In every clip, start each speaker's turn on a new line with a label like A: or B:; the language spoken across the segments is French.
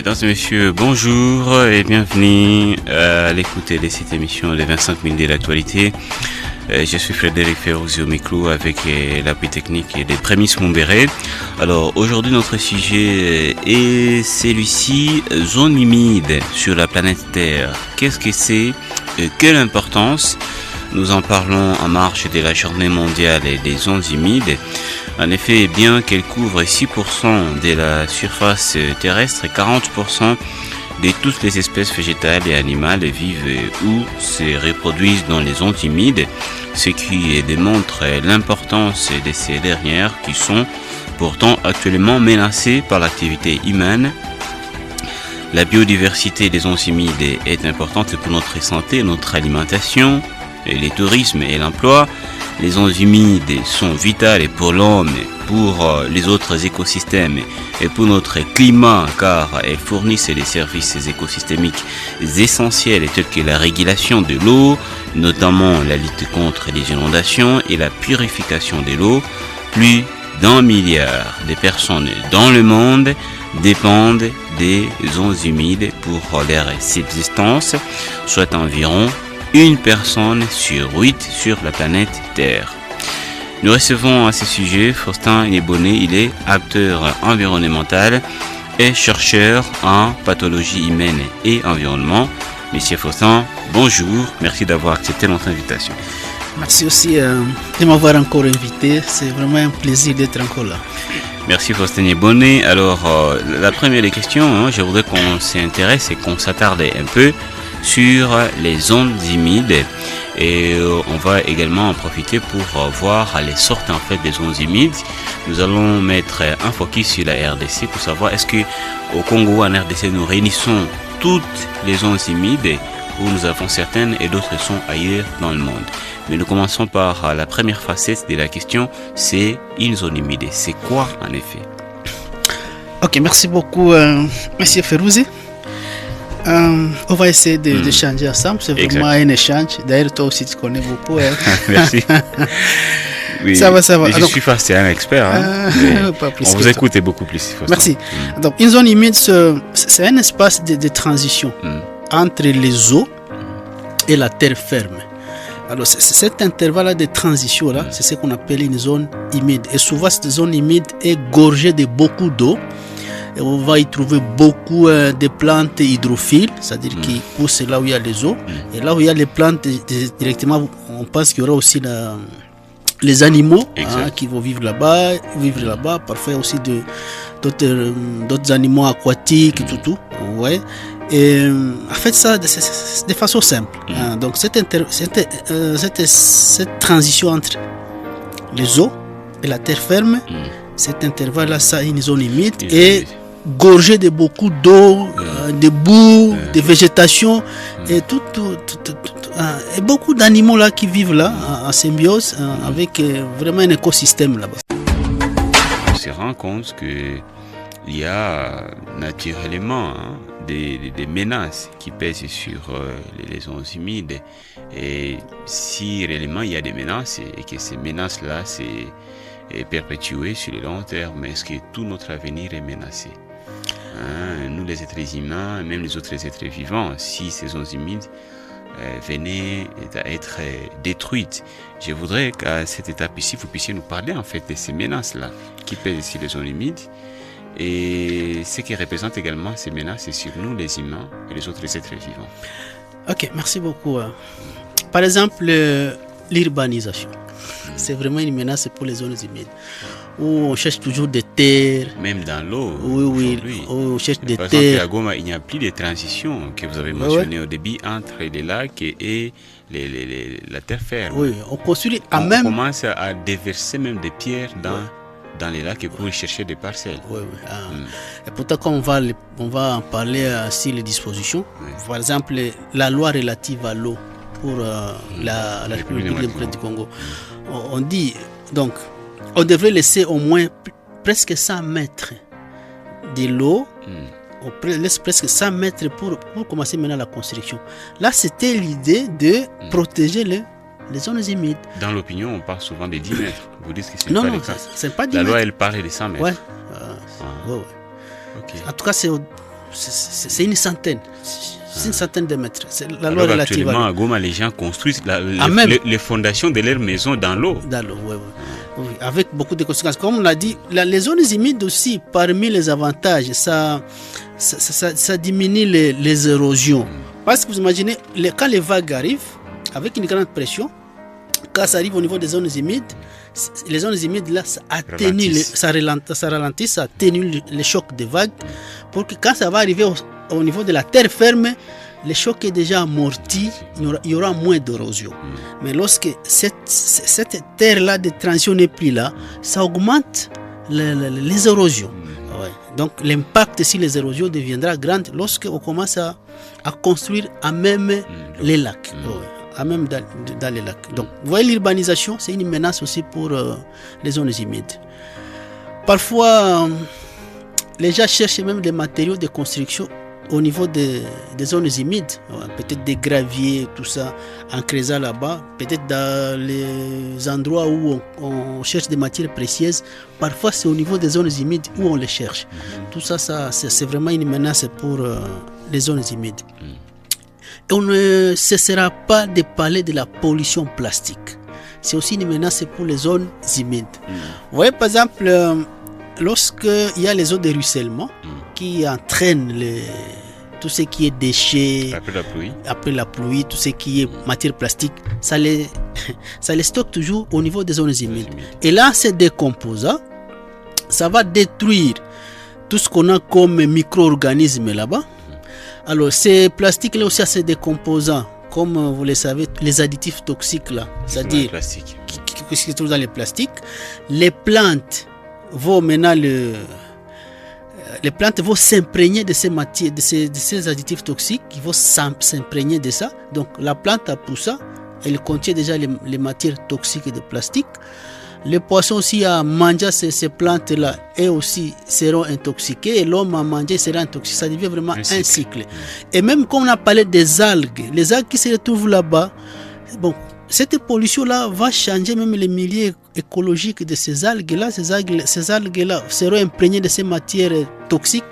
A: Mesdames et messieurs, bonjour et bienvenue à l'écoute de cette émission des 25 minutes de l'actualité. Je suis Frédéric Ferrozi au micro avec l'appui technique des Prémices Montbéret. Alors aujourd'hui notre sujet est celui-ci, zone humide sur la planète Terre. Qu'est-ce que c'est? Quelle importance? Nous en parlons en marge de la journée mondiale des zones humides. En effet, bien qu'elle couvre 6% de la surface terrestre, 40% de toutes les espèces végétales et animales vivent ou se reproduisent dans les zones humides, ce qui démontre l'importance de ces dernières qui sont pourtant actuellement menacées par l'activité humaine. La biodiversité des zones humides est importante pour notre santé, notre alimentation, le tourisme et l'emploi. Les zones humides sont vitales pour l'homme, pour les autres écosystèmes et pour notre climat car elles fournissent des services écosystémiques essentiels tels que la régulation de l'eau, notamment la lutte contre les inondations et la purification de l'eau. Plus d'1 milliard de personnes dans le monde dépendent des zones humides pour leur subsistance, soit environ une personne sur 8 sur la planète Terre. Nous recevons à ce sujet Faustin Nebonné, il est acteur environnemental et chercheur en pathologie humaine et environnement. Monsieur Faustin, bonjour, merci d'avoir accepté notre invitation.
B: Merci aussi de m'avoir encore invité, c'est vraiment un plaisir d'être encore là.
A: Merci Faustin Nebonné. Alors la première question, je voudrais qu'on s'intéresse et qu'on s'attarde un peu sur les zones humides et on va également en profiter pour voir les sortes en fait des zones humides. Nous allons mettre un focus sur la RDC pour savoir est-ce que au Congo en RDC nous réunissons toutes les zones humides ou nous avons certaines et d'autres sont ailleurs dans le monde. Mais nous commençons par la première facette de la question, c'est une zone humide. C'est quoi en effet?
B: Ok, merci beaucoup Monsieur Ferrozi. On va essayer d'échanger ensemble, c'est vraiment un échange. D'ailleurs, toi aussi, tu connais beaucoup.
A: Merci. Oui, ça va. Je suis face à un expert. On vous écoute beaucoup plus.
B: Merci. Donc, une zone humide, c'est un espace de transition entre les eaux et la terre ferme. Alors, cet intervalle de transition-là, c'est ce qu'on appelle une zone humide. Et souvent, cette zone humide est gorgée de beaucoup d'eau. Et on va y trouver beaucoup de plantes hydrophiles, c'est-à-dire qui poussent là où il y a les eaux. Et là où il y a les plantes, directement, on pense qu'il y aura aussi les animaux qui vont vivre là-bas, parfois aussi d'autres animaux aquatiques, tout. Ouais. Et en fait, ça, c'est de façon simple. Donc, cette transition entre les eaux et la terre ferme, cet intervalle-là, ça a une zone humide et gorgé de beaucoup d'eau, de boue, de végétation et et beaucoup d'animaux là qui vivent là en symbiose avec vraiment un écosystème là-bas.
A: On se rend compte que il y a naturellement des menaces qui pèsent sur les zones humides et si réellement il y a des menaces et que ces menaces là c'est perpétué sur le long terme, est-ce que tout notre avenir est menacé? Nous les êtres humains, même les autres êtres vivants, si ces zones humides venaient à être détruites, je voudrais qu'à cette étape ici, vous puissiez nous parler en fait de ces menaces-là qui pèsent sur les zones humides et ce qui représente également ces menaces sur nous les humains et les autres êtres vivants.
B: Ok, merci beaucoup. Par exemple, l'urbanisation. C'est vraiment une menace pour les zones humides. Où on cherche toujours des terres.
A: Même dans l'eau.
B: Oui. On cherche des terres.
A: Par exemple, à Goma, il n'y a plus de transition que vous avez mentionné au début entre les lacs et la terre ferme.
B: Oui, on construit
A: on commence à déverser même des pierres dans les lacs pour chercher des parcelles.
B: Oui. Et pourtant, quand on va en parler sur les dispositions, par exemple, la loi relative à l'eau pour la République démocratique du Congo, on dit, donc, on devrait laisser au moins presque 100 mètres de l'eau. On laisse presque 100 mètres pour commencer maintenant la construction. Là, c'était l'idée de protéger les zones humides.
A: Dans l'opinion, on parle souvent de 10 mètres. Vous dites que c'est
B: pas
A: c'est pas 10 mètres. La loi, elle parle de 100 mètres.
B: Ouais. Okay. En tout cas, c'est une centaine. C'est une centaine de mètres. C'est la loi relative.
A: Actuellement, à Goma, les gens construisent les fondations de leurs maisons dans l'eau.
B: Dans l'eau, oui. Avec beaucoup de conséquences. Comme on l'a dit, les zones humides aussi, parmi les avantages, ça diminue les érosions. Parce que vous imaginez, quand les vagues arrivent, avec une grande pression, quand ça arrive au niveau des zones humides, les zones humides là, ça ralentit, ça atténue les chocs des vagues, pour que quand ça va arriver au niveau de la terre ferme, le choc est déjà amorti, il y aura moins d'érosion. Mais lorsque cette terre-là de transition n'est plus là, ça augmente les érosions. Ouais. Donc l'impact sur les érosions deviendra grand lorsque on commence à construire à même les lacs. À même dans les lacs. Donc, vous voyez, l'urbanisation, c'est une menace aussi pour les zones humides. Parfois, les gens cherchent même des matériaux de construction au niveau des zones humides, peut-être des graviers, tout ça, en creusant là-bas, peut-être dans les endroits où on cherche des matières précieuses. Parfois, c'est au niveau des zones humides où on les cherche. Tout ça, c'est vraiment une menace pour les zones humides. Et on ne cessera pas de parler de la pollution plastique. C'est aussi une menace pour les zones humides. Vous voyez, par exemple, lorsqu'il y a les eaux de ruissellement qui entraînent tout ce qui est déchets, après la pluie, tout ce qui est matière plastique, ça les stocke toujours au niveau des zones humides. Et là, ces décomposants, ça va détruire tout ce qu'on a comme micro-organismes là-bas. Alors, ces plastiques-là aussi, ces décomposants, comme vous le savez, les additifs toxiques là, c'est-à-dire qui se trouvent dans les plastiques, les plantes vont maintenant s'imprégner de ces matières, de ces additifs toxiques, qui vont s'imprégner de ça. Donc, la plante a poussé, elle contient déjà les matières toxiques de plastique. Les poissons aussi à manger ces plantes-là et aussi seront intoxiqués, et l'homme à manger sera intoxiqué. Ça devient vraiment un cycle. Et même comme on a parlé des algues, les algues qui se retrouvent là-bas, bon, cette pollution-là va changer même les milieux écologiques de ces algues-là. Ces algues-là seront imprégnées de ces matières toxiques,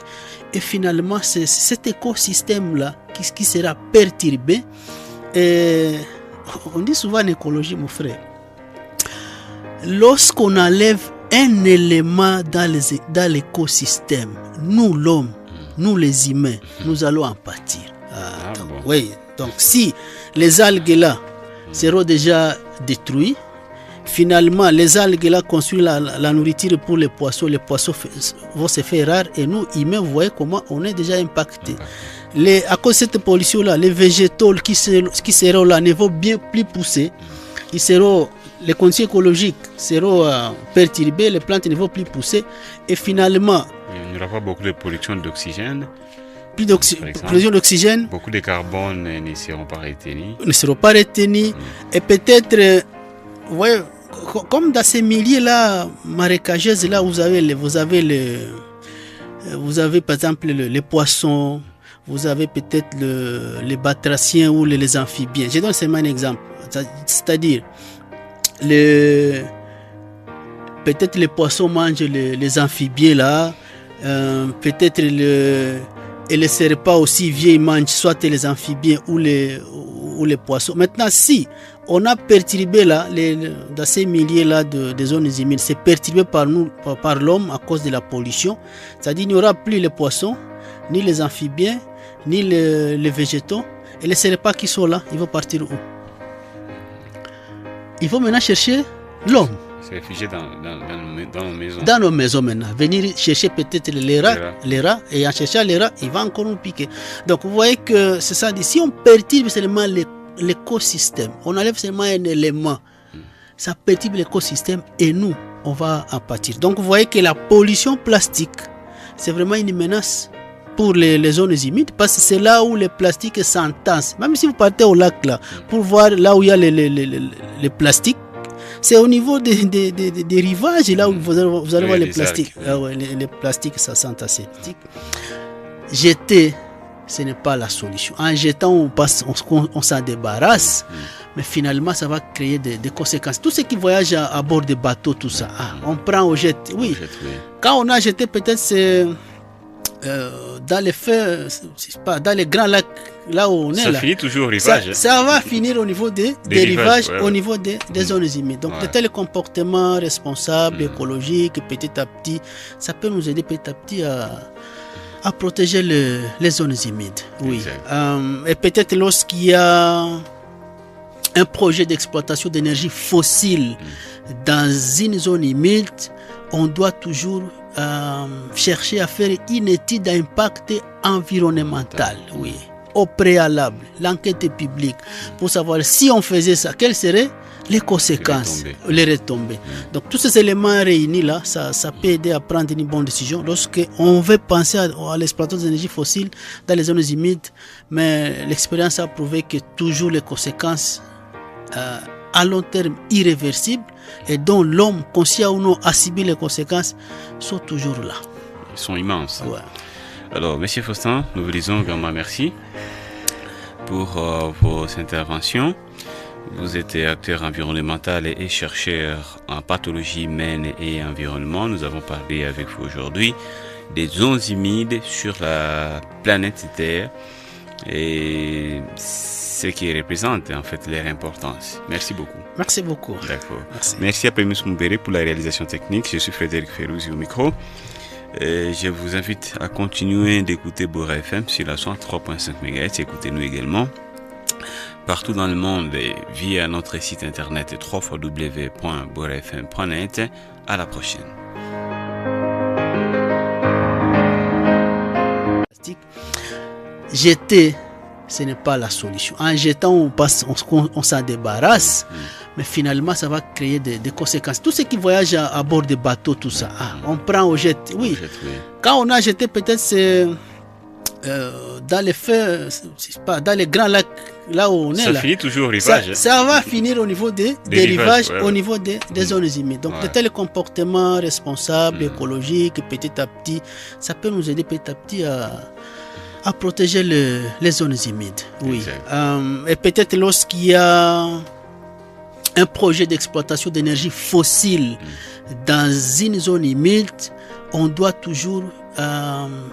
B: et finalement, c'est cet écosystème-là qui sera perturbé. Et on dit souvent en écologie, mon frère, lorsqu'on enlève un élément dans l'écosystème, nous l'homme, nous les humains, nous allons en pâtir. Oui, donc si les algues là seront déjà détruites, finalement les algues là construisent la nourriture pour les poissons vont se faire rares, et nous humains, vous voyez comment on est déjà impactés. À cause de cette pollution là, les végétaux qui seront là ne vont bien plus pousser, les conditions écologiques seront perturbées, les plantes ne vont plus pousser, et finalement
A: il n'y aura pas beaucoup de production d'oxygène.
B: Production d'oxygène.
A: Beaucoup de carbone ne seront pas
B: retenus. Et peut-être, ouais, comme dans ces milieux-là marécageuses, là vous avez par exemple les poissons, vous avez peut-être les batraciens ou les amphibiens. Je donne seulement un exemple. C'est-à-dire, peut-être les poissons mangent les amphibiens là, peut-être et les serpents aussi viennent mangent soit les amphibiens ou les poissons. Maintenant, si on a perturbé là, dans ces milieux là des zones humides, c'est perturbé par l'homme à cause de la pollution, c'est-à-dire qu'il n'y aura plus les poissons, ni les amphibiens, ni les végétaux, et les serpents qui sont là, ils vont partir où? Il faut maintenant chercher l'homme.
A: Se réfugier dans nos maisons.
B: Dans nos maisons maintenant. Venir chercher peut-être les rats, et en cherchant les rats, il va encore nous piquer. Donc vous voyez que c'est ça. Si on perturbe seulement l'écosystème, on enlève seulement un élément, ça perturbe l'écosystème, et nous, on va en pâtir. Donc vous voyez que la pollution plastique, c'est vraiment une menace pour les zones humides, parce que c'est là où les plastiques s'entassent. Même si vous partez au lac là, pour voir là où il y a les plastiques, c'est au niveau des rivages là où vous allez voir les plastiques. Les plastiques, ça s'entasse. Jeter, ce n'est pas la solution. En jetant, on s'en débarrasse, mais finalement, ça va créer des conséquences. Tous ceux qui voyagent à bord de bateaux, tout ça, on prend, on jette. Oui. Quand on a jeté, peut-être dans les faits, pas dans les grands lacs, là où on est,
A: ça finit toujours au rivage.
B: Ça va finir au niveau des rivages, au niveau des zones humides. Donc, de tels comportements responsables, écologiques, petit à petit, ça peut nous aider petit à petit à protéger les zones humides. Oui. Et peut-être lorsqu'il y a un projet d'exploitation d'énergie fossile dans une zone humide, on doit toujours chercher à faire une étude d'impact environnemental, oui, au préalable, l'enquête publique, pour savoir si on faisait ça, quelles seraient les conséquences, les retombées. Donc tous ces éléments réunis là, ça peut aider à prendre une bonne décision lorsqu'on veut penser à l'exploitation d'énergie fossile dans les zones humides, mais l'expérience a prouvé que toujours les conséquences à long terme irréversibles et dont l'homme, conscient ou non, a subi les conséquences, sont toujours là.
A: Ils sont immenses.
B: Ouais.
A: Alors, Monsieur Faustin, nous vous disons également merci pour vos interventions. Vous êtes acteur environnemental et chercheur en pathologie humaine et environnement. Nous avons parlé avec vous aujourd'hui des zones humides sur la planète Terre et ce qui représente en fait leur importance. Merci beaucoup.
B: Merci beaucoup.
A: D'accord.
B: Merci.
A: Merci à Prémus Mumbere pour la réalisation technique. Je suis Frédéric Ferrouzi au micro. Et je vous invite à continuer d'écouter Bora FM sur la 103.5 MHz. Écoutez-nous également partout dans le monde via notre site internet www.borafm.net. À la prochaine.
B: Jeter, ce n'est pas la solution. En jetant, on s'en débarrasse, mais finalement, ça va créer des conséquences. Tous ceux qui voyagent à bord de bateaux, tout ça, on prend, on jette. Oui. Quand on a jeté, peut-être c'est dans les faits, pas dans les grands lacs, là où on est.
A: Ça finit toujours au rivage.
B: Ça va finir au niveau des rivages, au niveau des zones humides. Donc, de tels comportements responsables, écologiques, petit à petit, ça peut nous aider petit à petit à protéger les zones humides. Oui. Et peut-être lorsqu'il y a un projet d'exploitation d'énergie fossile dans une zone humide, on doit toujours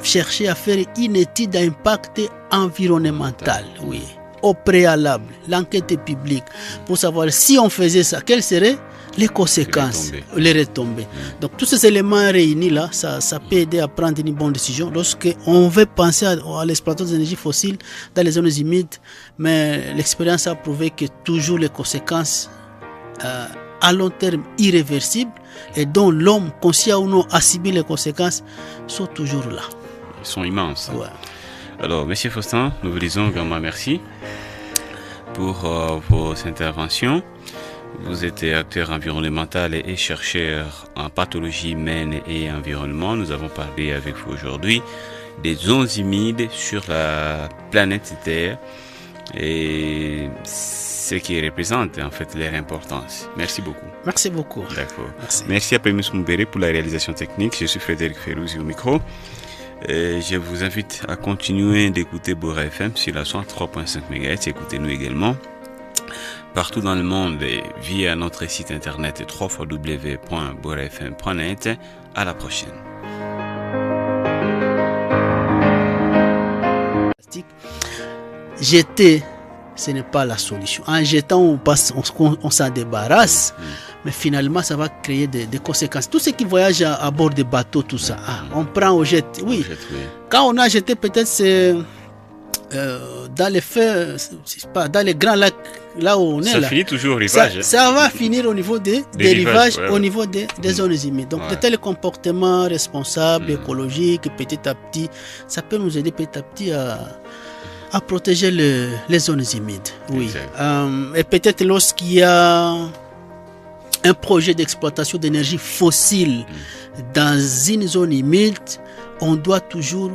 B: chercher à faire une étude d'impact environnemental, oui, au préalable, l'enquête publique, pour savoir si on faisait ça, quelles seraient les conséquences, les retombées. Donc tous ces éléments réunis là, ça peut aider à prendre une bonne décision lorsqu'on veut penser à l'exploitation d'énergie fossile dans les zones humides, mais l'expérience a prouvé que toujours les conséquences à long terme irréversibles et dont l'homme, conscient ou non, a subi les conséquences, sont toujours là.
A: Ils sont immenses.
B: Ouais.
A: Alors, Monsieur Faustin, nous vous disons également merci pour vos interventions. Vous êtes acteur environnemental et chercheur en pathologie humaine et environnement. Nous avons parlé avec vous aujourd'hui des zones humides sur la planète Terre et ce qui représente en fait leur importance. Merci beaucoup.
B: Merci beaucoup.
A: D'accord.
B: Merci.
A: Merci à Prémus Mumbere pour la réalisation technique. Je suis Frédéric Ferrouzi au micro. Et je vous invite à continuer d'écouter Bora FM sur la 103.5 MHz. Écoutez-nous également partout dans le monde via notre site internet www.borafm.net. À la prochaine.
B: Jeter, ce n'est pas la solution. En jetant, on s'en débarrasse, mais finalement, ça va créer des conséquences. Tous ceux qui voyagent à bord de bateaux, tout ça, on prend, on jette. Oui. Quand on a jeté, peut-être c'est dans les faits, pas dans les grands lacs, là où on est.
A: Ça finit toujours au rivage.
B: Ça va finir au niveau des rivages, au niveau des zones humides. Donc, de tels comportements responsables, écologiques, petit à petit, ça peut nous aider petit à petit à protéger les zones humides. Oui. Et peut-être lorsqu'il y a un projet d'exploitation d'énergie fossile dans une zone humide, on doit toujours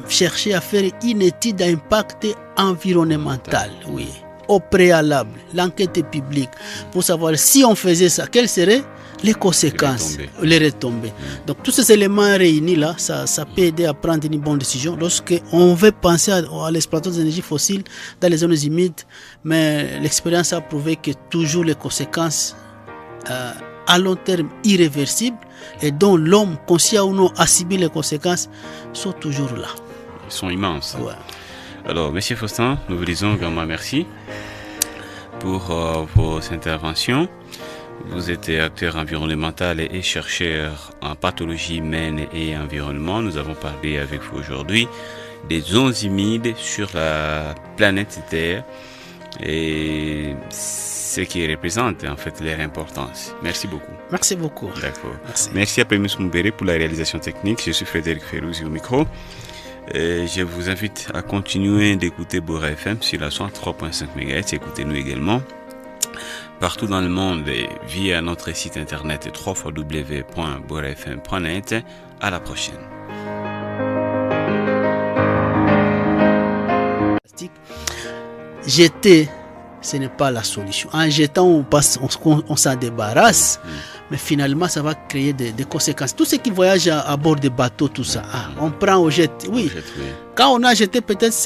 B: chercher à faire une étude d'impact environnemental, oui, au préalable, l'enquête publique, pour savoir si on faisait ça, quelles seraient les conséquences, les retombées. Donc tous ces éléments réunis là, ça peut aider à prendre une bonne décision lorsqu'on veut penser à l'exploitation d'énergie fossile dans les zones humides, mais l'expérience a prouvé que toujours les conséquences à long terme irréversibles et dont l'homme, conscient ou non, a subi les conséquences, sont toujours là.
A: Ils sont immenses.
B: Ouais.
A: Alors, Monsieur Faustin, nous vous disons également merci pour vos interventions. Vous êtes acteur environnemental et chercheur en pathologie humaine et environnement. Nous avons parlé avec vous aujourd'hui des zones humides sur la planète Terre et ce qui représente en fait leur importance. Merci beaucoup.
B: Merci beaucoup.
A: D'accord.
B: Merci.
A: Merci à Prémus Mumbere pour la réalisation technique. Je suis Frédéric Ferrouzi au micro. Et je vous invite à continuer d'écouter Bora FM sur la 103.5 MHz. Écoutez-nous également partout dans le monde via notre site internet www.borafm.net. À la prochaine.
B: Jeter, ce n'est pas la solution. En jetant, on s'en débarrasse, mais finalement, ça va créer des conséquences. Tous ceux qui voyagent à bord des bateaux, tout ça, on prend, on jette. Oui, quand on a jeté, peut-être